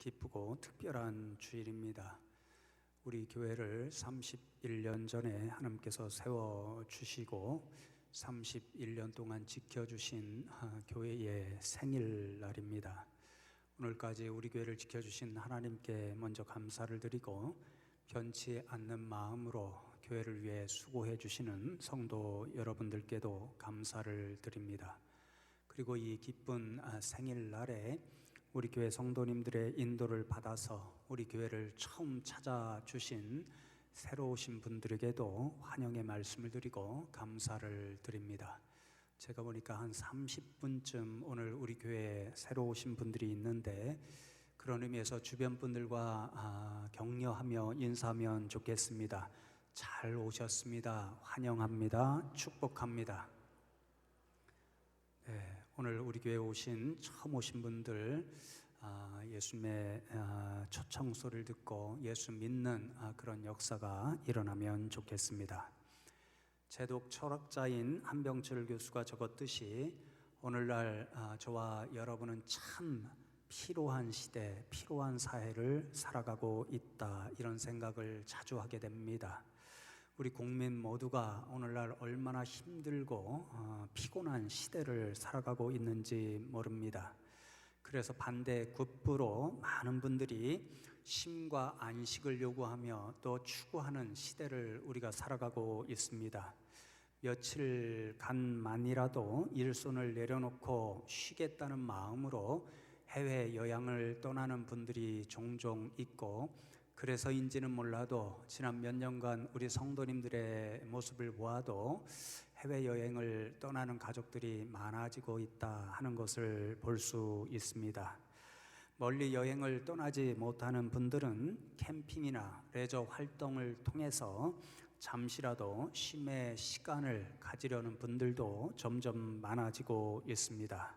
기쁘고 특별한 주일입니다. 우리 교회를 31년 전에 하나님께서 세워주시고 31년 동안 지켜주신 교회의 생일날입니다. 오늘까지 우리 교회를 지켜주신 하나님께 먼저 감사를 드리고 변치 않는 마음으로 교회를 위해 수고해 주시는 성도 여러분들께도 감사를 드립니다. 그리고 이 기쁜 생일날에 우리 교회 성도님들의 인도를 받아서 우리 교회를 처음 찾아주신 새로 오신 분들에게도 환영의 말씀을 드리고 감사를 드립니다. 제가 보니까 한 30분쯤 오늘 우리 교회에 새로 오신 분들이 있는데, 그런 의미에서 주변 분들과 격려하며 인사하면 좋겠습니다. 잘 오셨습니다. 환영합니다. 축복합니다. 네, 오늘 우리 교회에 처음 오신 분들, 예수님의 초청소리를 듣고 예수 믿는 그런 역사가 일어나면 좋겠습니다. 제독 철학자인 한병철 교수가 적었듯이 오늘날 저와 여러분은 참 필요한 시대, 필요한 사회를 살아가고 있다, 이런 생각을 자주 하게 됩니다. 우리 국민 모두가 오늘날 얼마나 힘들고 피곤한 시대를 살아가고 있는지 모릅니다. 그래서 반대 급부로 많은 분들이 쉼과 안식을 요구하며 또 추구하는 시대를 우리가 살아가고 있습니다. 며칠간만이라도 일손을 내려놓고 쉬겠다는 마음으로 해외여행을 떠나는 분들이 종종 있고, 그래서인지는 몰라도 지난 몇 년간 우리 성도님들의 모습을 보아도 해외여행을 떠나는 가족들이 많아지고 있다 하는 것을 볼 수 있습니다. 멀리 여행을 떠나지 못하는 분들은 캠핑이나 레저 활동을 통해서 잠시라도 쉼의 시간을 가지려는 분들도 점점 많아지고 있습니다.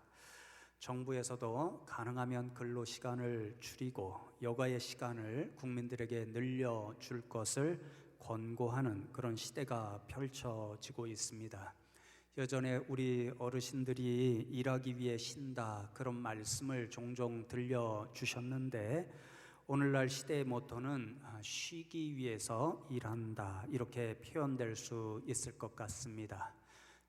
정부에서도 가능하면 근로 시간을 줄이고 여가의 시간을 국민들에게 늘려줄 것을 권고하는 그런 시대가 펼쳐지고 있습니다. 예전에 우리 어르신들이 일하기 위해 쉰다, 그런 말씀을 종종 들려주셨는데, 오늘날 시대의 모토는 쉬기 위해서 일한다, 이렇게 표현될 수 있을 것 같습니다.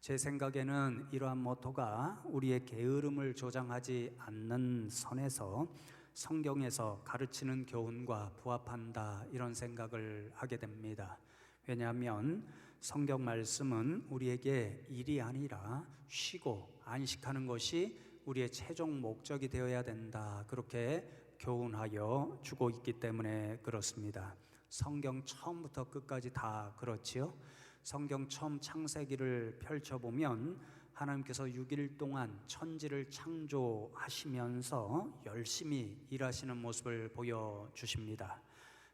제 생각에는 이러한 모토가 우리의 게으름을 조장하지 않는 선에서 성경에서 가르치는 교훈과 부합한다, 이런 생각을 하게 됩니다. 왜냐하면 성경 말씀은 우리에게 일이 아니라 쉬고 안식하는 것이 우리의 최종 목적이 되어야 된다, 그렇게 교훈하여 주고 있기 때문에 그렇습니다. 성경 처음부터 끝까지 다 그렇지요. 성경 처음 창세기를 펼쳐보면 하나님께서 6일 동안 천지를 창조하시면서 열심히 일하시는 모습을 보여주십니다.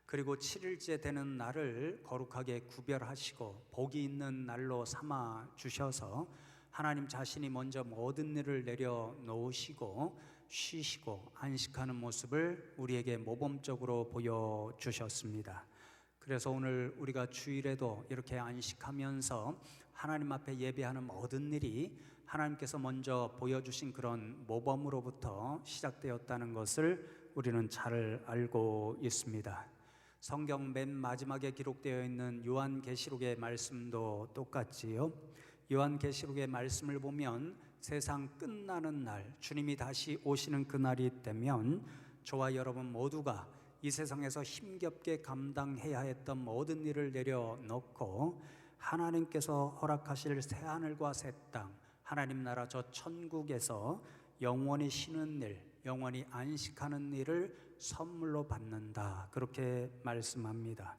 그리고 7일째 되는 날을 거룩하게 구별하시고 복이 있는 날로 삼아 주셔서 하나님 자신이 먼저 모든 일을 내려놓으시고 쉬시고 안식하는 모습을 우리에게 모범적으로 보여주셨습니다. 그래서 오늘 우리가 주일에도 이렇게 안식하면서 하나님 앞에 예배하는 모든 일이 하나님께서 먼저 보여주신 그런 모범으로부터 시작되었다는 것을 우리는 잘 알고 있습니다. 성경 맨 마지막에 기록되어 있는 요한계시록의 말씀도 똑같지요. 요한계시록의 말씀을 보면 세상 끝나는 날, 주님이 다시 오시는 그날이 되면 저와 여러분 모두가 이 세상에서 힘겹게 감당해야 했던 모든 일을 내려놓고 하나님께서 허락하실 새하늘과 새 땅, 하나님 나라 저 천국에서 영원히 쉬는 일, 영원히 안식하는 일을 선물로 받는다, 그렇게 말씀합니다.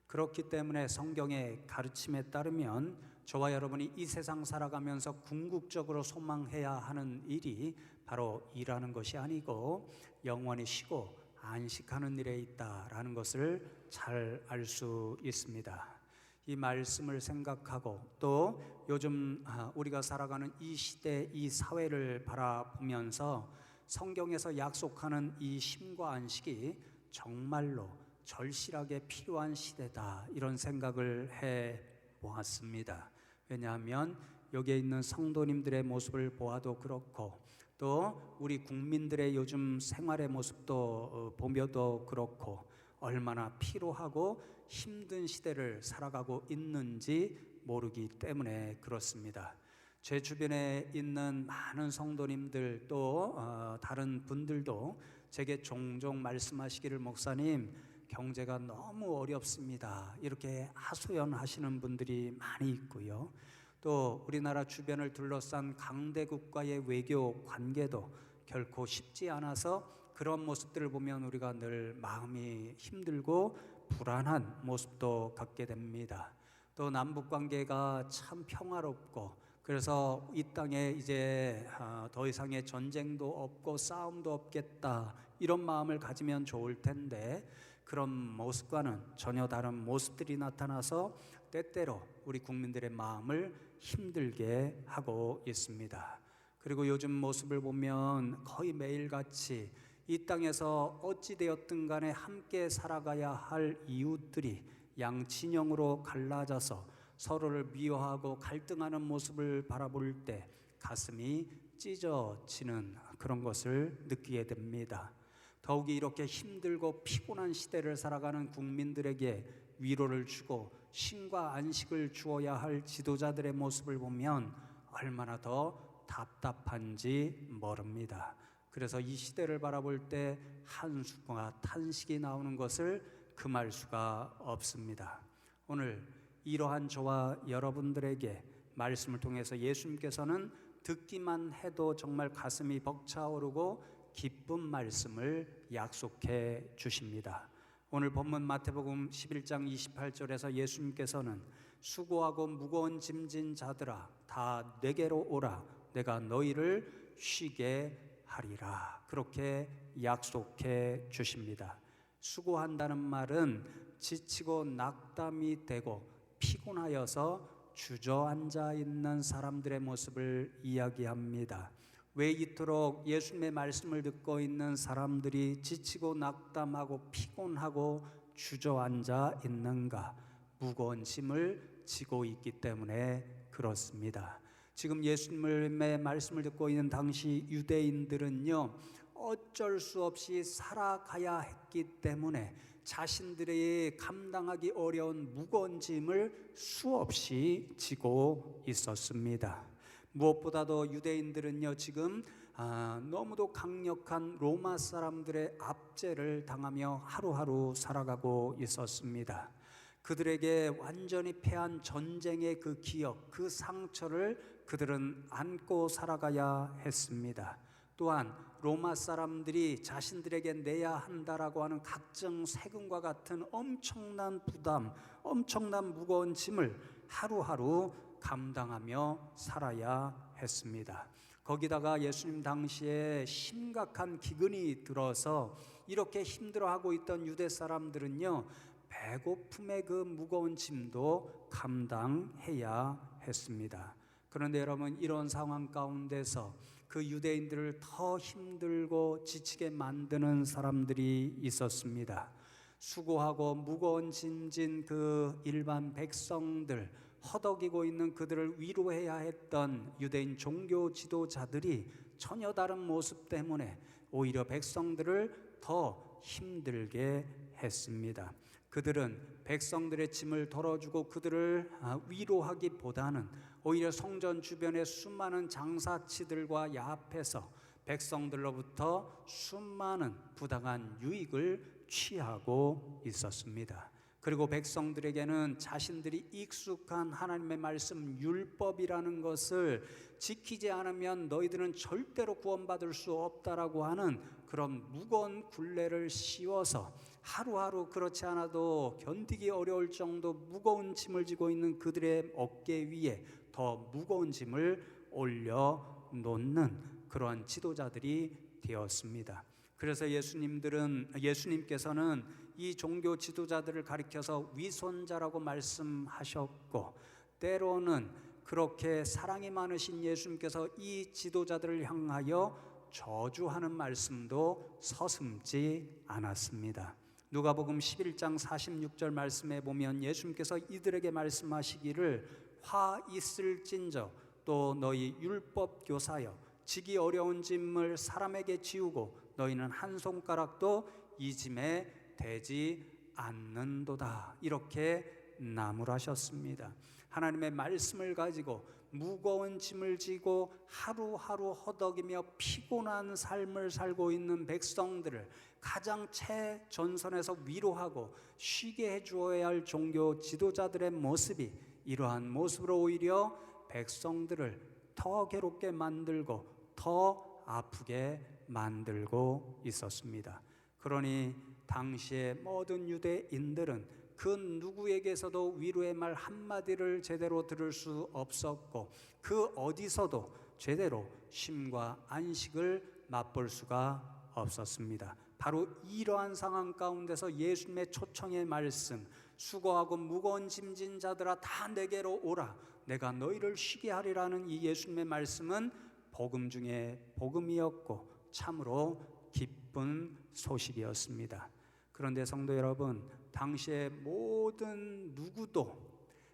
그렇기 때문에 성경의 가르침에 따르면 저와 여러분이 이 세상 살아가면서 궁극적으로 소망해야 하는 일이 바로 일하는 것이 아니고 영원히 쉬고 안식하는 일에 있다라는 것을 잘 알 수 있습니다. 이 말씀을 생각하고 또 요즘 우리가 살아가는 이 시대, 이 사회를 바라보면서 성경에서 약속하는 이 쉼과 안식이 정말로 절실하게 필요한 시대다, 이런 생각을 해 보았습니다. 왜냐하면 여기에 있는 성도님들의 모습을 보아도 그렇고 또 우리 국민들의 요즘 생활의 모습도 보며도 그렇고 얼마나 피로하고 힘든 시대를 살아가고 있는지 모르기 때문에 그렇습니다. 제 주변에 있는 많은 성도님들 또 다른 분들도 제게 종종 말씀하시기를, 목사님 경제가 너무 어렵습니다, 이렇게 하소연하시는 분들이 많이 있고요. 또 우리나라 주변을 둘러싼 강대국과의 외교 관계도 결코 쉽지 않아서 그런 모습들을 보면 우리가 늘 마음이 힘들고 불안한 모습도 갖게 됩니다. 또 남북 관계가 참 평화롭고, 그래서 이 땅에 이제 더 이상의 전쟁도 없고 싸움도 없겠다, 이런 마음을 가지면 좋을 텐데 그런 모습과는 전혀 다른 모습들이 나타나서 때때로 우리 국민들의 마음을 힘들게 하고 있습니다. 그리고 요즘 모습을 보면 거의 매일같이 이 땅에서 어찌되었든 간에 함께 살아가야 할 이웃들이 양진영으로 갈라져서 서로를 미워하고 갈등하는 모습을 바라볼 때 가슴이 찢어지는 그런 것을 느끼게 됩니다. 더욱이 이렇게 힘들고 피곤한 시대를 살아가는 국민들에게 위로를 주고 쉼과 안식을 주어야 할 지도자들의 모습을 보면 얼마나 더 답답한지 모릅니다. 그래서 이 시대를 바라볼 때 한숨과 탄식이 나오는 것을 금할 수가 없습니다. 오늘 이러한 저와 여러분들에게 말씀을 통해서 예수님께서는 듣기만 해도 정말 가슴이 벅차오르고 기쁜 말씀을 약속해 주십니다. 오늘 본문 마태복음 11장 28절에서 예수님께서는 수고하고 무거운 짐진 자들아 다 내게로 오라, 내가 너희를 쉬게 하리라, 그렇게 약속해 주십니다. 수고한다는 말은 지치고 낙담이 되고 피곤하여서 주저앉아 있는 사람들의 모습을 이야기합니다. 왜 이토록 예수님의 말씀을 듣고 있는 사람들이 지치고 낙담하고 피곤하고 주저앉아 있는가? 무거운 짐을 지고 있기 때문에 그렇습니다. 지금 예수님의 말씀을 듣고 있는 당시 유대인들은요, 어쩔 수 없이 살아가야 했기 때문에 자신들이 감당하기 어려운 무거운 짐을 수없이 지고 있었습니다. 무엇보다도 유대인들은요, 지금 너무도 강력한 로마 사람들의 압제를 당하며 하루하루 살아가고 있었습니다. 그들에게 완전히 패한 전쟁의 그 기억, 그 상처를 그들은 안고 살아가야 했습니다. 또한 로마 사람들이 자신들에게 내야 한다라고 하는 각종 세금과 같은 엄청난 부담, 엄청난 무거운 짐을 하루하루 감당하며 살아야 했습니다. 거기다가 예수님 당시에 심각한 기근이 들어서 이렇게 힘들어하고 있던 유대 사람들은요, 배고픔의 그 무거운 짐도 감당해야 했습니다. 그런데 여러분, 이런 상황 가운데서 그 유대인들을 더 힘들고 지치게 만드는 사람들이 있었습니다. 수고하고 무거운 짐진 그 일반 백성들, 허덕이고 있는 그들을 위로해야 했던 유대인 종교 지도자들이 전혀 다른 모습 때문에 오히려 백성들을 더 힘들게 했습니다. 그들은 백성들의 짐을 덜어주고 그들을 위로하기보다는 오히려 성전 주변의 수많은 장사치들과 야합해서 백성들로부터 수많은 부당한 유익을 취하고 있었습니다. 그리고 백성들에게는 자신들이 익숙한 하나님의 말씀 율법이라는 것을 지키지 않으면 너희들은 절대로 구원받을 수 없다라고 하는 그런 무거운 굴레를 씌워서 하루하루 그렇지 않아도 견디기 어려울 정도 무거운 짐을 지고 있는 그들의 어깨 위에 더 무거운 짐을 올려놓는 그러한 지도자들이 되었습니다. 그래서 예수님께서는 이 종교 지도자들을 가리켜서 위선자라고 말씀하셨고, 때로는 그렇게 사랑이 많으신 예수님께서 이 지도자들을 향하여 저주하는 말씀도 서슴지 않았습니다. 누가복음 11장 46절 말씀에 보면 예수님께서 이들에게 말씀하시기를 화 있을진저 또 너희 율법 교사여 지기 어려운 짐을 사람에게 지우고 너희는 한 손가락도 이 짐에 대지 않는도다. 이렇게 나무라셨습니다. 하나님의 말씀을 가지고 무거운 짐을 지고 하루하루 허덕이며 피곤한 삶을 살고 있는 백성들을 가장 최전선에서 위로하고 쉬게 해주어야 할 종교 지도자들의 모습이 이러한 모습으로 오히려 백성들을 더 괴롭게 만들고 더 아프게 만들고 있었습니다. 그러니 당시의 모든 유대인들은 그 누구에게서도 위로의 말 한마디를 제대로 들을 수 없었고 그 어디서도 제대로 쉼과 안식을 맛볼 수가 없었습니다. 바로 이러한 상황 가운데서 예수님의 초청의 말씀, 수고하고 무거운 짐진 자들아 다 내게로 오라, 내가 너희를 쉬게 하리라는 이 예수님의 말씀은 복음 중에 복음이었고 참으로 기쁜 소식이었습니다. 그런데 성도 여러분, 당시의 모든 누구도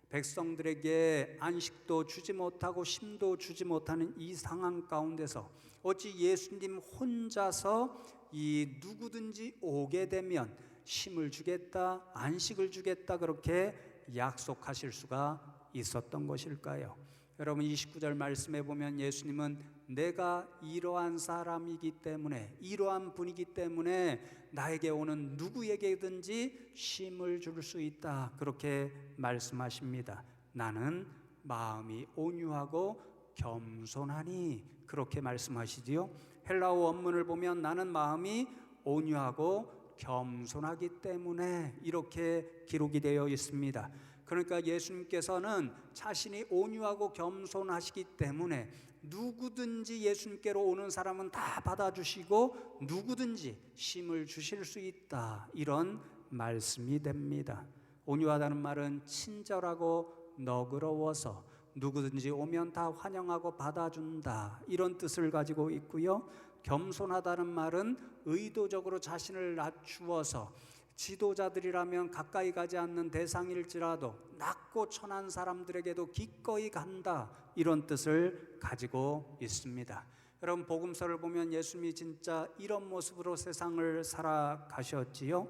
백성들에게 안식도 주지 못하고 쉼도 주지 못하는 이 상황 가운데서 어찌 예수님 혼자서 이 누구든지 오게 되면 쉼을 주겠다, 안식을 주겠다 그렇게 약속하실 수가 있었던 것일까요? 여러분 29절 말씀에 보면 예수님은 내가 이러한 사람이기 때문에, 이러한 분이기 때문에 나에게 오는 누구에게든지 쉼을 줄 수 있다 그렇게 말씀하십니다. 나는 마음이 온유하고 겸손하니 그렇게 말씀하시지요. 헬라어 원문을 보면 나는 마음이 온유하고 겸손하기 때문에 이렇게 기록이 되어 있습니다. 그러니까 예수님께서는 자신이 온유하고 겸손하시기 때문에 누구든지 예수님께로 오는 사람은 다 받아주시고 누구든지 쉼을 주실 수 있다, 이런 말씀이 됩니다. 온유하다는 말은 친절하고 너그러워서 누구든지 오면 다 환영하고 받아준다, 이런 뜻을 가지고 있고요. 겸손하다는 말은 의도적으로 자신을 낮추어서 지도자들이라면 가까이 가지 않는 대상일지라도 낮고 천한 사람들에게도 기꺼이 간다, 이런 뜻을 가지고 있습니다. 여러분 복음서를 보면 예수님이 진짜 이런 모습으로 세상을 살아가셨지요.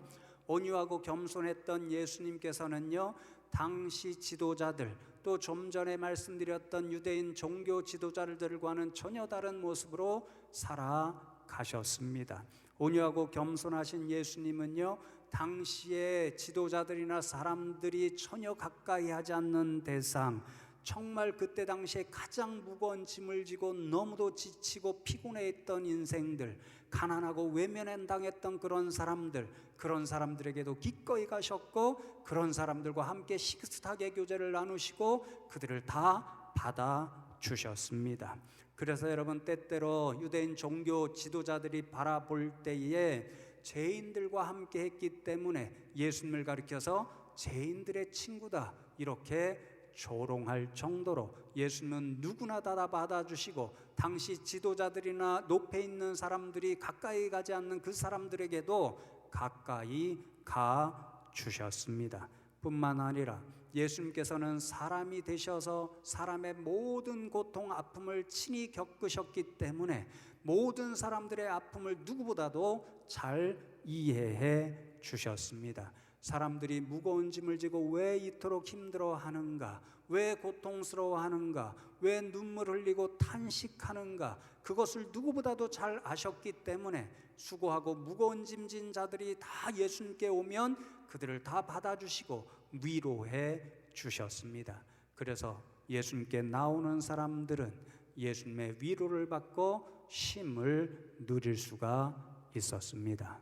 온유하고 겸손했던 예수님께서는요, 당시 지도자들 또 좀 전에 말씀드렸던 유대인 종교 지도자들과는 전혀 다른 모습으로 살아가셨습니다. 온유하고 겸손하신 예수님은요, 당시의 지도자들이나 사람들이 전혀 가까이 하지 않는 대상, 정말 그때 당시에 가장 무거운 짐을 지고 너무도 지치고 피곤해했던 인생들, 가난하고 외면당했던 그런 사람들에게도 기꺼이 가셨고 그런 사람들과 함께 식탁의 교제를 나누시고 그들을 다 받아주셨습니다. 그래서 여러분 때때로 유대인 종교 지도자들이 바라볼 때에 죄인들과 함께 했기 때문에 예수님을 가리켜서 죄인들의 친구다 이렇게 조롱할 정도로 예수님은 누구나 다 받아주시고 당시 지도자들이나 높에 있는 사람들이 가까이 가지 않는 그 사람들에게도 가까이 가 주셨습니다. 뿐만 아니라 예수님께서는 사람이 되셔서 사람의 모든 고통, 아픔을 친히 겪으셨기 때문에 모든 사람들의 아픔을 누구보다도 잘 이해해 주셨습니다. 사람들이 무거운 짐을 지고 왜 이토록 힘들어하는가, 왜 고통스러워하는가, 왜 눈물 흘리고 탄식하는가, 그것을 누구보다도 잘 아셨기 때문에 수고하고 무거운 짐진 자들이 다 예수님께 오면 그들을 다 받아주시고 위로해 주셨습니다. 그래서 예수님께 나오는 사람들은 예수님의 위로를 받고 쉼을 누릴 수가 있었습니다.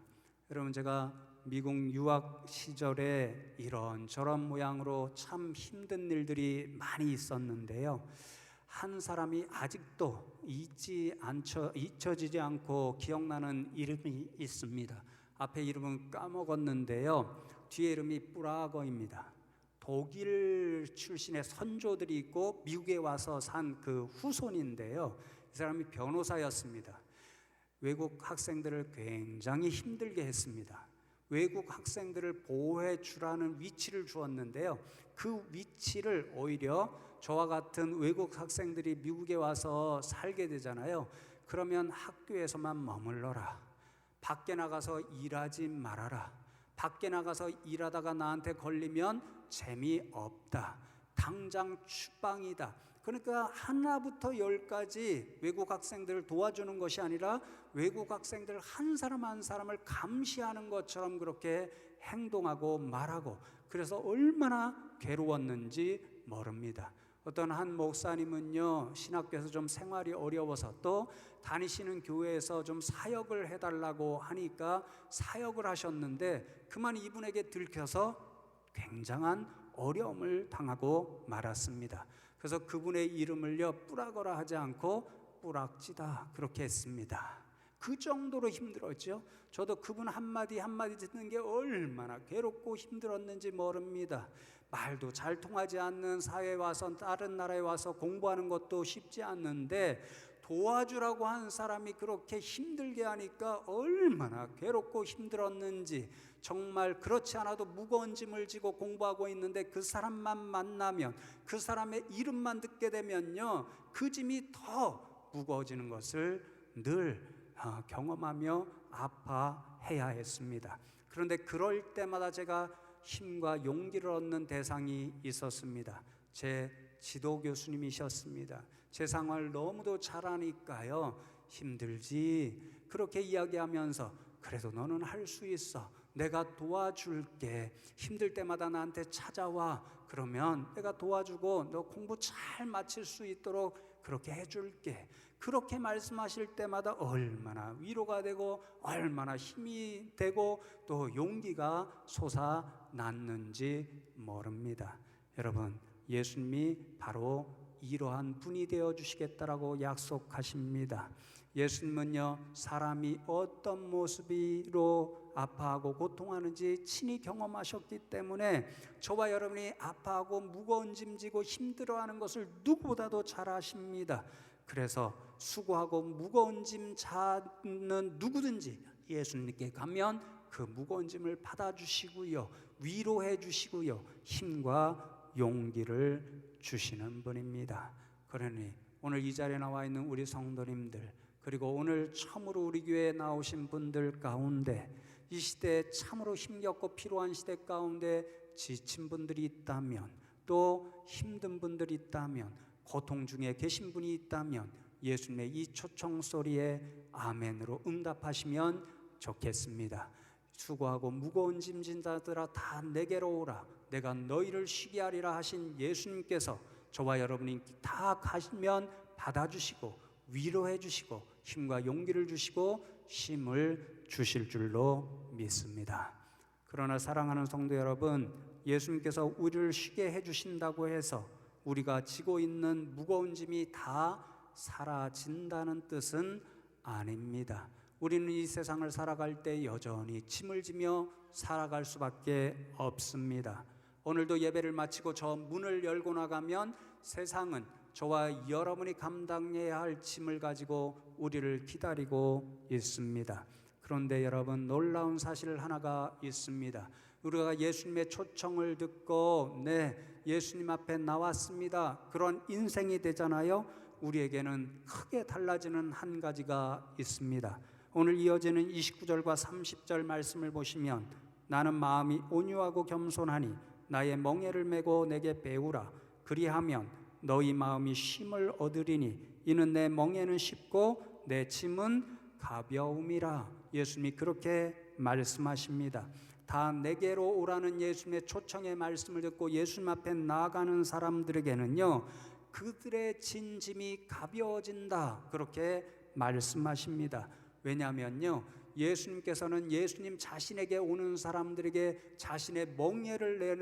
여러분 제가 미국 유학 시절에 이런저런 모양으로 참 힘든 일들이 많이 있었는데요. 한 사람이 아직도 잊혀지지 않고 기억나는 이름이 있습니다. 앞에 이름은 까먹었는데요. 뒤에 이름이 뿌라거입니다. 독일 출신의 선조들이 있고 미국에 와서 산 그 후손인데요. 이 사람이 변호사였습니다. 외국 학생들을 굉장히 힘들게 했습니다. 외국 학생들을 보호해 주라는 위치를 주었는데요. 그 위치를 오히려 저와 같은 외국 학생들이 미국에 와서 살게 되잖아요. 그러면 학교에서만 머물러라. 밖에 나가서 일하지 말아라. 밖에 나가서 일하다가 나한테 걸리면 재미없다. 당장 추방이다. 그러니까 하나부터 열까지 외국 학생들을 도와주는 것이 아니라 외국 학생들 한 사람 한 사람을 감시하는 것처럼 그렇게 행동하고 말하고, 그래서 얼마나 괴로웠는지 모릅니다. 어떤 한 목사님은요, 신학교에서 좀 생활이 어려워서 또 다니시는 교회에서 좀 사역을 해달라고 하니까 사역을 하셨는데 그만 이분에게 들켜서 굉장한 어려움을 당하고 말았습니다. 그래서 그분의 이름을요, 뿌락어라 하지 않고 뿌락지다 그렇게 했습니다. 그 정도로 힘들었죠. 저도 그분 한마디 한마디 듣는 게 얼마나 괴롭고 힘들었는지 모릅니다. 말도 잘 통하지 않는 사회에 와서, 다른 나라에 와서 공부하는 것도 쉽지 않는데 도와주라고 한 사람이 그렇게 힘들게 하니까 얼마나 괴롭고 힘들었는지, 정말 그렇지 않아도 무거운 짐을 지고 공부하고 있는데 그 사람만 만나면, 그 사람의 이름만 듣게 되면요, 그 짐이 더 무거워지는 것을 늘 경험하며 아파해야 했습니다. 그런데 그럴 때마다 제가 힘과 용기를 얻는 대상이 있었습니다. 제 지도 교수님이셨습니다. 제 상황을 너무도 잘 아니까요, 힘들지 그렇게 이야기하면서 그래도 너는 할 수 있어, 내가 도와줄게, 힘들 때마다 나한테 찾아와, 그러면 내가 도와주고 너 공부 잘 마칠 수 있도록 그렇게 해줄게, 그렇게 말씀하실 때마다 얼마나 위로가 되고 얼마나 힘이 되고 또 용기가 솟아났는지 모릅니다. 여러분, 예수님이 바로 이러한 분이 되어주시겠다라고 약속하십니다. 예수님은요, 사람이 어떤 모습으로 아파하고 고통하는지 친히 경험하셨기 때문에 저와 여러분이 아파하고 무거운 짐 지고 힘들어하는 것을 누구보다도 잘 아십니다. 그래서 수고하고 무거운 짐 찾는 누구든지 예수님께 가면 그 무거운 짐을 받아주시고요, 위로해 주시고요, 힘과 용기를 주시는 분입니다. 그러니 오늘 이 자리에 나와 있는 우리 성도님들, 그리고 오늘 처음으로 우리 교회에 나오신 분들 가운데 이 시대에 참으로 힘겹고 필요한 시대 가운데 지친 분들이 있다면, 또 힘든 분들이 있다면, 고통 중에 계신 분이 있다면 예수님의 이 초청 소리에 아멘으로 응답하시면 좋겠습니다. 수고하고 무거운 짐진 자들아 다 내게로 오라, 내가 너희를 쉬게 하리라 하신 예수님께서 저와 여러분이 다 가시면 받아주시고 위로해 주시고 힘과 용기를 주시고 힘을 주실 줄로 믿습니다. 그러나 사랑하는 성도 여러분, 예수님께서 우리를 쉬게 해주신다고 해서 우리가 지고 있는 무거운 짐이 다 사라진다는 뜻은 아닙니다. 우리는 이 세상을 살아갈 때 여전히 짐을 지며 살아갈 수밖에 없습니다. 오늘도 예배를 마치고 저 문을 열고 나가면 세상은 저와 여러분이 감당해야 할 짐을 가지고 우리를 기다리고 있습니다. 그런데 여러분, 놀라운 사실 하나가 있습니다. 우리가 예수님의 초청을 듣고 예수님 앞에 나왔습니다, 그런 인생이 되잖아요. 우리에게는 크게 달라지는 한 가지가 있습니다. 오늘 이어지는 29절과 30절 말씀을 보시면, 나는 마음이 온유하고 겸손하니 나의 멍에를 메고 내게 배우라, 그리하면 너희 마음이 쉼을 얻으리니 이는 내 멍에는 쉽고 내 짐은 가벼움이라. 예수님이 그렇게 말씀하십니다. 다 내게로 오라는 예수님의 초청의 말씀을 듣고 예수님 앞에 나아가는 사람들에게는요, 그들의 진짐이 가벼워진다 그렇게 말씀하십니다. 왜냐하면요, 예수님께서는 예수님 자신에게 오는 사람들에게 자신의 멍에를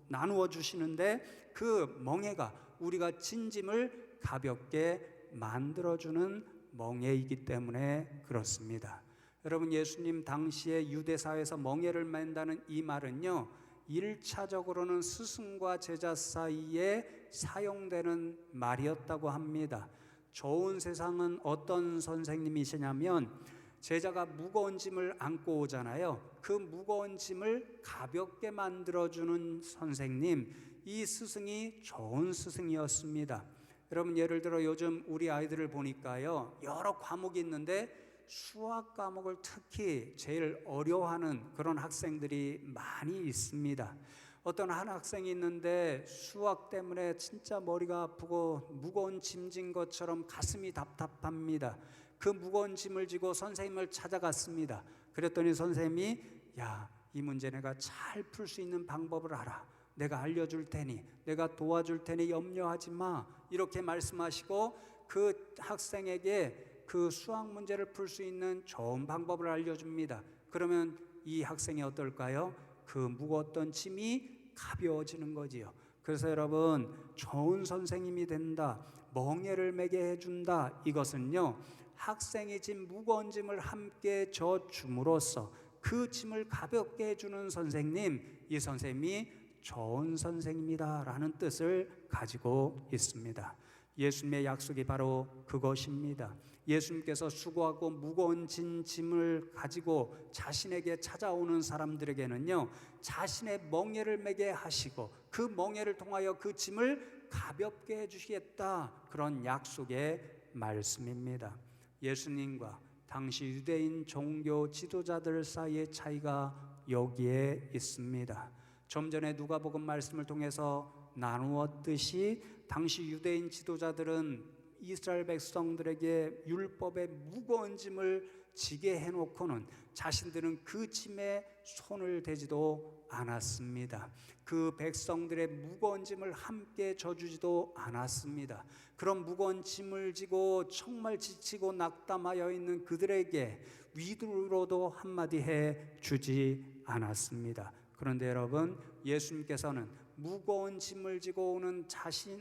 나누어 주시는데 그 멍에가 우리가 진짐을 가볍게 만들어주는 멍에이기 때문에 그렇습니다. 여러분, 예수님 당시에 유대사회에서 멍에를 맨다는 이 말은요, 1차적으로는 스승과 제자 사이에 사용되는 말이었다고 합니다. 좋은 세상은 어떤 선생님이시냐면, 제자가 무거운 짐을 안고 오잖아요. 그 무거운 짐을 가볍게 만들어주는 선생님, 이 스승이 좋은 스승이었습니다. 여러분 예를 들어 요즘 우리 아이들을 보니까요, 여러 과목이 있는데 수학 과목을 특히 제일 어려워하는 그런 학생들이 많이 있습니다. 어떤 한 학생이 있는데 수학 때문에 진짜 머리가 아프고 무거운 짐 진 것처럼 가슴이 답답합니다. 그 무거운 짐을 지고 선생님을 찾아갔습니다. 그랬더니 선생님이 야, 이 문제 내가 잘 풀 수 있는 방법을 알아. 내가 알려줄 테니, 내가 도와줄 테니 염려하지 마. 이렇게 말씀하시고 그 학생에게 그 수학 문제를 풀 수 있는 좋은 방법을 알려줍니다. 그러면 이 학생이 어떨까요? 그 무거웠던 짐이 가벼워지는 거지요. 그래서 여러분, 좋은 선생님이 된다, 멍에를 매게 해준다, 이것은요, 학생이 진 무거운 짐을 함께 져줌으로써 그 짐을 가볍게 해주는 선생님, 이 선생님이 좋은 선생님이다 라는 뜻을 가지고 있습니다. 예수님의 약속이 바로 그것입니다. 예수님께서 수고하고 무거운 짐을 가지고 자신에게 찾아오는 사람들에게는요, 자신의 멍에를 매게 하시고 그 멍에를 통하여 그 짐을 가볍게 해주시겠다, 그런 약속의 말씀입니다. 예수님과 당시 유대인 종교 지도자들 사이의 차이가 여기에 있습니다. 좀 전에 누가복음 말씀을 통해서 나누었듯이 당시 유대인 지도자들은 이스라엘 백성들에게 율법의 무거운 짐을 지게 해놓고는 자신들은 그 짐에 손을 대지도 않았습니다. 그 백성들의 무거운 짐을 함께 져주지도 않았습니다. 그런 무거운 짐을 지고 정말 지치고 낙담하여 있는 그들에게 위로도 한마디 해주지 않았습니다. 그런데 여러분, 예수님께서는 무거운 짐을 지고 오는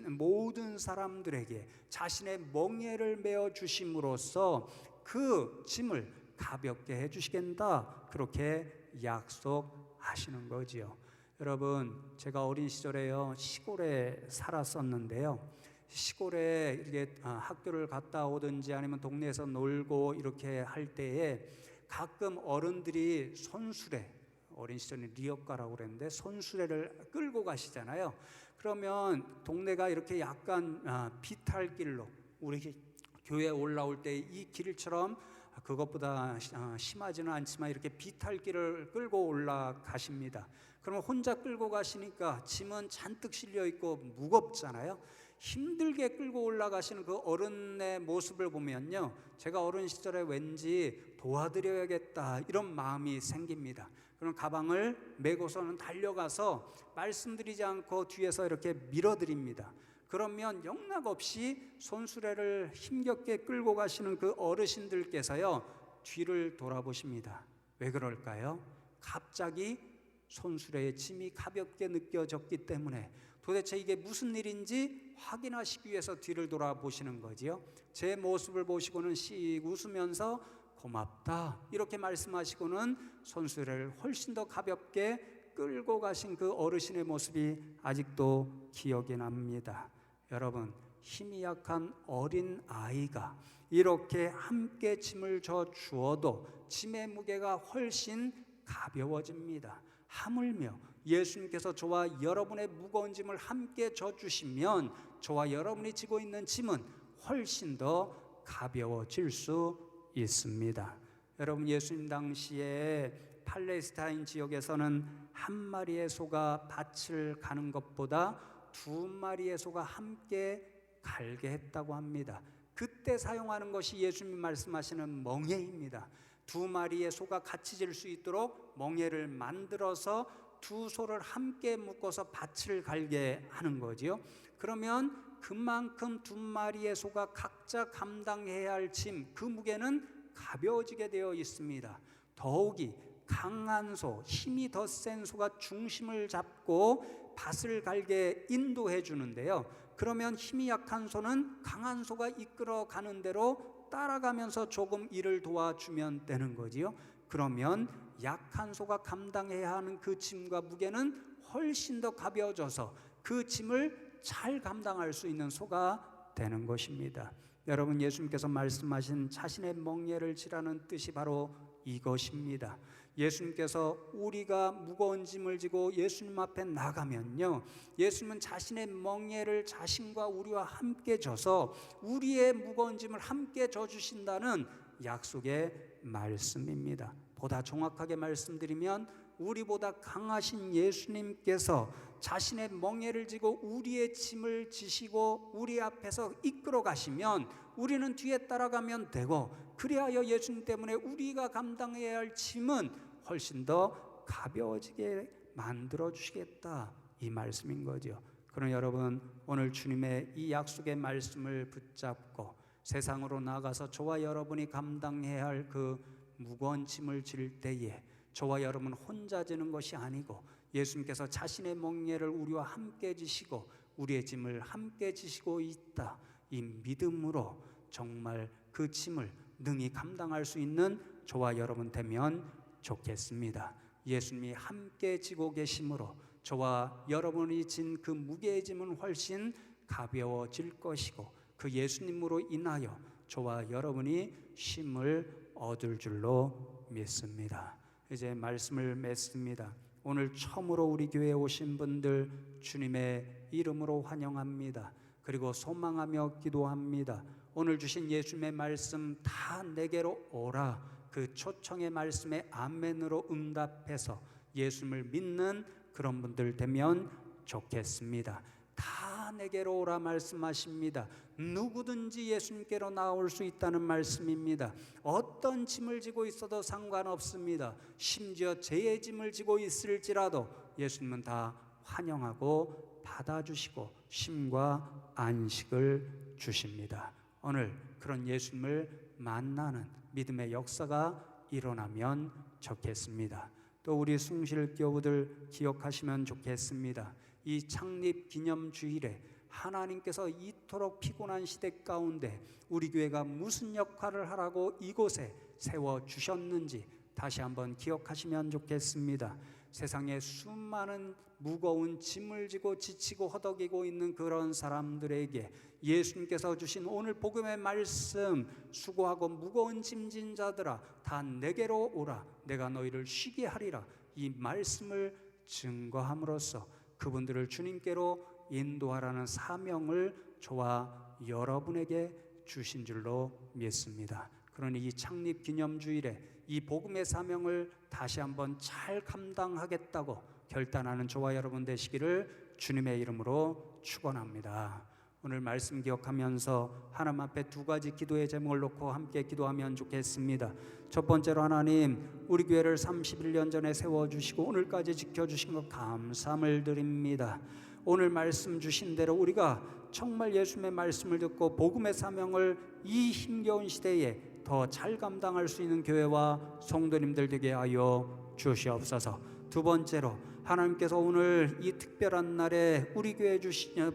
모든 사람들에게 자신의 멍에를 메어 주심으로써 그 짐을 가볍게 해주시겠다, 그렇게 약속하시는 거지요. 여러분, 제가 어린 시절에요, 시골에 살았었는데요, 시골에 이렇게 학교를 갔다 오든지 아니면 동네에서 놀고 이렇게 할 때에 가끔 어른들이 손수레, 어린 시절에 리어카라고 그랬는데 손수레를 끌고 가시잖아요. 그러면 동네가 이렇게 약간 비탈길로, 우리 교회 올라올 때 이 길처럼 그것보다 심하지는 않지만 이렇게 비탈길을 끌고 올라가십니다. 그러면 혼자 끌고 가시니까 짐은 잔뜩 실려 있고 무겁잖아요. 힘들게 끌고 올라가시는 그 어른의 모습을 보면요, 제가 어린 시절에 왠지 도와드려야겠다 이런 마음이 생깁니다. 그럼 가방을 메고서는 달려가서 말씀드리지 않고 뒤에서 이렇게 밀어드립니다. 그러면 영락없이 손수레를 힘겹게 끌고 가시는 그 어르신들께서요, 뒤를 돌아보십니다. 왜 그럴까요? 갑자기 손수레의 짐이 가볍게 느껴졌기 때문에 도대체 이게 무슨 일인지 확인하시기 위해서 뒤를 돌아보시는 거지요. 제 모습을 보시고는 씩 웃으면서 고맙다 이렇게 말씀하시고는 손수레를 훨씬 더 가볍게 끌고 가신 그 어르신의 모습이 아직도 기억이 납니다. 여러분, 힘이 약한 어린 아이가 이렇게 함께 짐을 져 주어도 짐의 무게가 훨씬 가벼워집니다. 하물며 예수님께서 저와 여러분의 무거운 짐을 함께 져 주시면 저와 여러분이 지고 있는 짐은 훨씬 더 가벼워질 수 있습니다. 여러분, 예수님 당시에 팔레스타인 지역에서는 한 마리의 소가 밭을 가는 것보다 두 마리의 소가 함께 갈게 했다고 합니다. 그때 사용하는 것이 예수님 말씀하시는 멍에입니다. 두 마리의 소가 같이 질 수 있도록 멍에를 만들어서 두 소를 함께 묶어서 밭을 갈게 하는 거지요. 그러면 그만큼 두 마리의 소가 각자 감당해야 할 짐, 그 무게는 가벼워지게 되어 있습니다. 더욱이 강한 소, 힘이 더 센 소가 중심을 잡고 밭을 갈게 인도해 주는데요. 그러면 힘이 약한 소는 강한 소가 이끌어 가는 대로 따라가면서 조금 일을 도와주면 되는 거지요. 그러면 약한 소가 감당해야 하는 그 짐과 무게는 훨씬 더 가벼워져서 그 짐을 잘 감당할 수 있는 소가 되는 것입니다. 여러분, 예수님께서 말씀하신 자신의 멍에를 지라는 뜻이 바로 이것입니다. 예수님께서 우리가 무거운 짐을 지고 예수님 앞에 나가면요, 예수님은 자신의 멍에를 자신과 우리와 함께 져서 우리의 무거운 짐을 함께 져주신다는 약속의 말씀입니다. 보다 정확하게 말씀드리면 우리보다 강하신 예수님께서 자신의 멍에를 지고 우리의 짐을 지시고 우리 앞에서 이끌어 가시면 우리는 뒤에 따라가면 되고, 그리하여 예수님 때문에 우리가 감당해야 할 짐은 훨씬 더 가벼워지게 만들어 주시겠다, 이 말씀인 거죠. 그러나 여러분, 오늘 주님의 이 약속의 말씀을 붙잡고 세상으로 나가서 저와 여러분이 감당해야 할 그 무거운 짐을 질 때에 저와 여러분 혼자 지는 것이 아니고 예수님께서 자신의 멍에를 우리와 함께 지시고 우리의 짐을 함께 지시고 있다, 이 믿음으로 정말 그 짐을 능히 감당할 수 있는 저와 여러분 되면 좋겠습니다. 예수님이 함께 지고 계심으로 저와 여러분이 진 그 무게의 짐은 훨씬 가벼워질 것이고, 그 예수님으로 인하여 저와 여러분이 쉼을 얻을 줄로 믿습니다. 이제 말씀을 맺습니다. 오늘 처음으로 우리 교회에 오신 분들 주님의 이름으로 환영합니다. 그리고 소망하며 기도합니다. 오늘 주신 예수님의 말씀 다 내게로 오라, 그 초청의 말씀에 아멘으로 응답해서 예수님을 믿는 그런 분들 되면 좋겠습니다. 다 내게로 오라 말씀하십니다. 누구든지 예수님께로 나올 수 있다는 말씀입니다. 어떤 짐을 지고 있어도 상관없습니다. 심지어 죄의 짐을 지고 있을지라도 예수님은 다 환영하고 받아주시고 쉼과 안식을 주십니다. 오늘 그런 예수님을 만나는 믿음의 역사가 일어나면 좋겠습니다. 또 우리 숭실교우들 기억하시면 좋겠습니다. 이 창립 기념 주일에 하나님께서 이토록 피곤한 시대 가운데 우리 교회가 무슨 역할을 하라고 이곳에 세워주셨는지 다시 한번 기억하시면 좋겠습니다. 세상에 수많은 무거운 짐을 지고 지치고 허덕이고 있는 그런 사람들에게 예수님께서 주신 오늘 복음의 말씀, 수고하고 무거운 짐진 자들아 다 내게로 오라, 내가 너희를 쉬게 하리라, 이 말씀을 증거함으로써 그분들을 주님께로 인도하라는 사명을 저와 여러분에게 주신 줄로 믿습니다. 그러니 이 창립 기념주일에 이 복음의 사명을 다시 한번 잘 감당하겠다고 결단하는 저와 여러분 되시기를 주님의 이름으로 축원합니다. 오늘 말씀 기억하면서 하나님 앞에 두 가지 기도의 제목을 놓고 함께 기도하면 좋겠습니다. 첫 번째로, 하나님 우리 교회를 31년 전에 세워주시고 오늘까지 지켜주신 것 감사함을 드립니다. 오늘 말씀 주신 대로 우리가 정말 예수님의 말씀을 듣고 복음의 사명을 이 힘겨운 시대에 더 잘 감당할 수 있는 교회와 성도님들 되게 하여 주시옵소서. 두 번째로, 하나님께서 오늘 이 특별한 날에 우리 교회에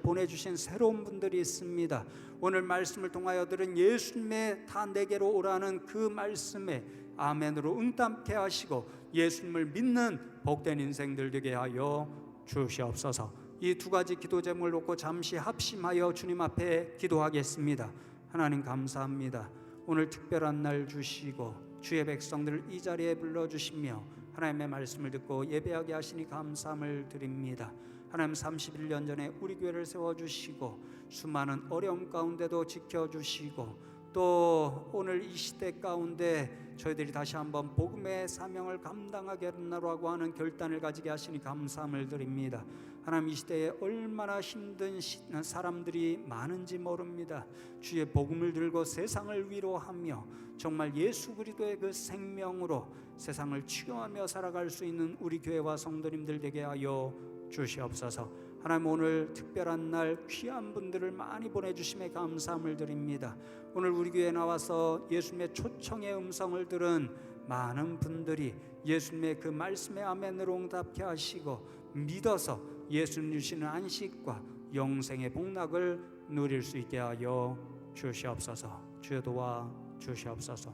보내주신 새로운 분들이 있습니다. 오늘 말씀을 통하여 들은 예수님의 다 내게로 오라는 그 말씀에 아멘으로 응답케 하시고 예수님을 믿는 복된 인생들 되게 하여 주시옵소서. 이 두 가지 기도 제목을 놓고 잠시 합심하여 주님 앞에 기도하겠습니다. 하나님 감사합니다. 오늘 특별한 날 주시고 주의 백성들을 이 자리에 불러주시며 하나님의 말씀을 듣고 예배하게 하시니 감사함을 드립니다. 하나님 31년 전에 우리 교회를 세워주시고 수많은 어려움 가운데도 지켜주시고 또 오늘 이 시대 가운데 저희들이 다시 한번 복음의 사명을 감당하겠노라고 하는 결단을 가지게 하시니 감사함을 드립니다. 하나님 이 시대에 얼마나 힘든 사람들이 많은지 모릅니다. 주의 복음을 들고 세상을 위로하며 정말 예수 그리스도의 그 생명으로 세상을 치유하며 살아갈 수 있는 우리 교회와 성도님들 되게 하여 주시옵소서. 하나님 오늘 특별한 날 귀한 분들을 많이 보내주심에 감사함을 드립니다. 오늘 우리 교회에 나와서 예수님의 초청의 음성을 들은 많은 분들이 예수님의 그 말씀에 아멘으로 응답케 하시고 믿어서 예수님 주시는 안식과 영생의 복락을 누릴 수 있게 하여 주시옵소서. 주여 도와 주시옵소서.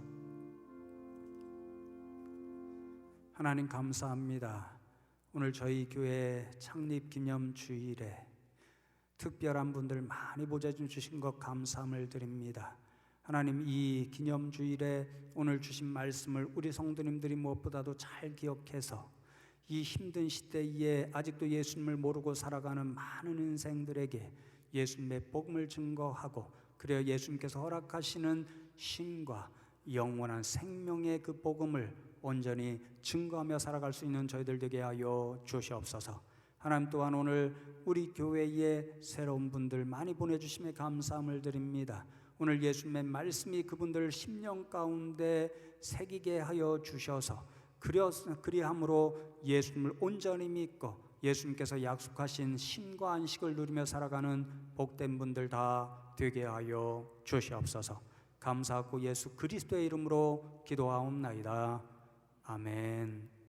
하나님 감사합니다. 오늘 저희 교회 창립 기념 주일에 특별한 분들 많이 보좌 주신 것 감사함을 드립니다. 하나님, 이 기념주일에 오늘 주신 말씀을 우리 성도님들이 무엇보다도 잘 기억해서 이 힘든 시대에 아직도 예수님을 모르고 살아가는 많은 인생들에게 예수님의 복음을 증거하고, 그래야 예수님께서 허락하시는 신과 영원한 생명의 그 복음을 온전히 증거하며 살아갈 수 있는 저희들 되게 하여 주시옵소서. 하나님, 또한 오늘 우리 교회에 새로운 분들 많이 보내주심에 감사함을 드립니다. 오늘 예수님의 말씀이 그분들 심령 가운데 새기게 하여 주셔서 그리함으로 예수님을 온전히 믿고 예수님께서 약속하신 신과 안식을 누리며 살아가는 복된 분들 다 되게 하여 주시옵소서. 감사하고 예수 그리스도의 이름으로 기도하옵나이다. 아멘.